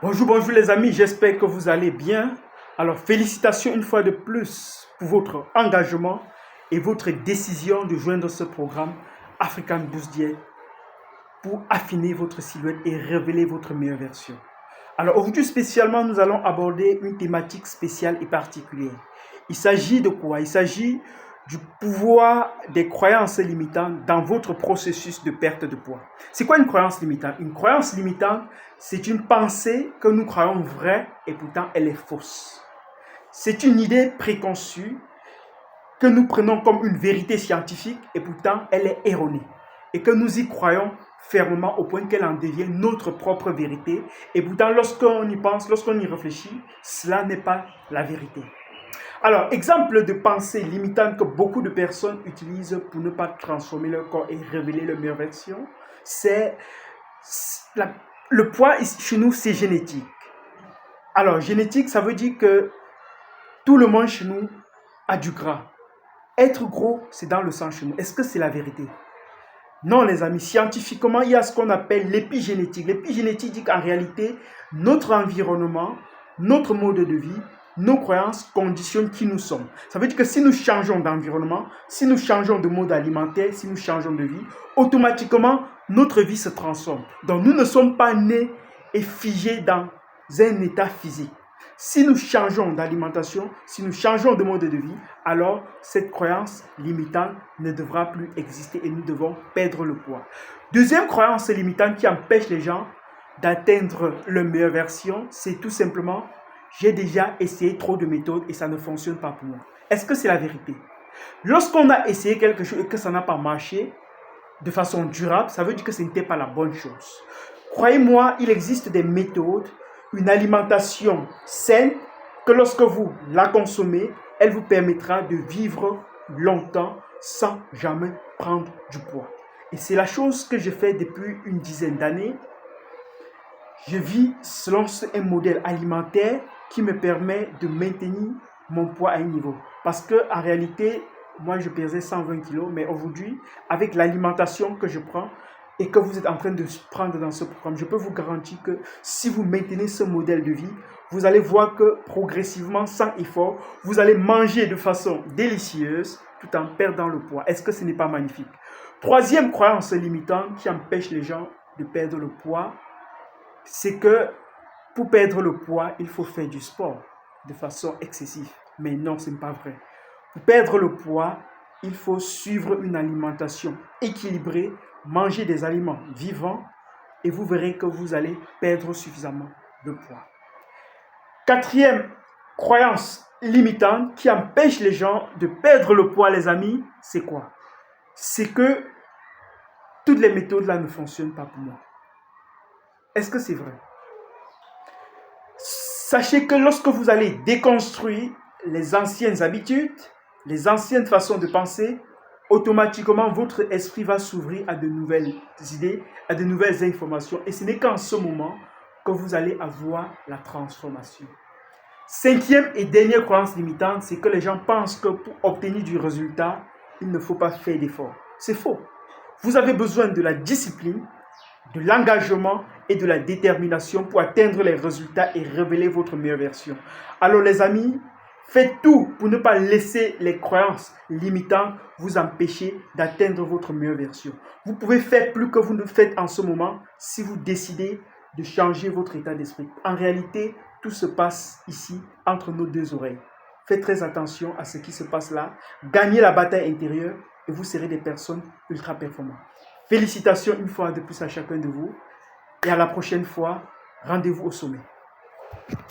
Bonjour, bonjour les amis, j'espère que vous allez bien. Alors félicitations une fois de plus pour votre engagement et votre décision de joindre ce programme African Boost Diet pour affiner votre silhouette et révéler votre meilleure version. Alors aujourd'hui spécialement, nous allons aborder une thématique spéciale et particulière. Il s'agit de quoi? Il s'agit du pouvoir des croyances limitantes dans votre processus de perte de poids. C'est quoi une croyance limitante? Une croyance limitante, c'est une pensée que nous croyons vraie et pourtant elle est fausse. C'est une idée préconçue que nous prenons comme une vérité scientifique et pourtant elle est erronée. Et que nous y croyons fermement au point qu'elle en devienne notre propre vérité. Et pourtant, lorsqu'on y pense, lorsqu'on y réfléchit, cela n'est pas la vérité. Alors, exemple de pensée limitante que beaucoup de personnes utilisent pour ne pas transformer leur corps et révéler leur meilleure version, c'est le poids chez nous, c'est génétique. Alors, génétique, ça veut dire que tout le monde chez nous a du gras. Être gros, c'est dans le sang chez nous. Est-ce que c'est la vérité? Non, les amis, scientifiquement, il y a ce qu'on appelle l'épigénétique. L'épigénétique dit qu'en réalité, notre environnement, notre mode de vie, nos croyances conditionnent qui nous sommes. Ça veut dire que si nous changeons d'environnement, si nous changeons de mode alimentaire, si nous changeons de vie, automatiquement, notre vie se transforme. Donc, nous ne sommes pas nés et figés dans un état physique. Si nous changeons d'alimentation, si nous changeons de mode de vie, alors cette croyance limitante ne devra plus exister et nous devons perdre le poids. Deuxième croyance limitante qui empêche les gens d'atteindre leur meilleure version, c'est tout simplement « j'ai déjà essayé trop de méthodes et ça ne fonctionne pas pour moi ». Est-ce que c'est la vérité? Lorsqu'on a essayé quelque chose et que ça n'a pas marché de façon durable, ça veut dire que ce n'était pas la bonne chose. Croyez-moi, il existe des méthodes, une alimentation saine, que lorsque vous la consommez, elle vous permettra de vivre longtemps sans jamais prendre du poids. Et c'est la chose que je fais depuis une dizaine d'années. Je vis selon un modèle alimentaire qui me permet de maintenir mon poids à un niveau. Parce qu'en réalité, moi je pesais 120 kg, mais aujourd'hui, avec l'alimentation que je prends, et que vous êtes en train de prendre dans ce programme, je peux vous garantir que si vous maintenez ce modèle de vie, vous allez voir que progressivement, sans effort, vous allez manger de façon délicieuse tout en perdant le poids. Est-ce que ce n'est pas magnifique? Troisième croyance limitante qui empêche les gens de perdre le poids, c'est que pour perdre le poids, il faut faire du sport de façon excessive. Mais non, ce n'est pas vrai. Pour perdre le poids, il faut suivre une alimentation équilibrée, manger des aliments vivants et vous verrez que vous allez perdre suffisamment de poids. Quatrième croyance limitante qui empêche les gens de perdre le poids, les amis, c'est quoi? C'est que toutes les méthodes là ne fonctionnent pas pour moi. Est-ce que c'est vrai? Sachez que lorsque vous allez déconstruire les anciennes habitudes, les anciennes façons de penser, automatiquement, votre esprit va s'ouvrir à de nouvelles idées, à de nouvelles informations. Et ce n'est qu'en ce moment que vous allez avoir la transformation. Cinquième et dernière croyance limitante, c'est que les gens pensent que pour obtenir du résultat, il ne faut pas faire d'efforts. C'est faux. Vous avez besoin de la discipline, de l'engagement et de la détermination pour atteindre les résultats et révéler votre meilleure version. Alors les amis, faites tout pour ne pas laisser les croyances limitantes vous empêcher d'atteindre votre meilleure version. Vous pouvez faire plus que vous ne faites en ce moment si vous décidez de changer votre état d'esprit. En réalité, tout se passe ici, entre nos deux oreilles. Faites très attention à ce qui se passe là. Gagnez la bataille intérieure et vous serez des personnes ultra performantes. Félicitations une fois de plus à chacun de vous. Et à la prochaine fois, rendez-vous au sommet.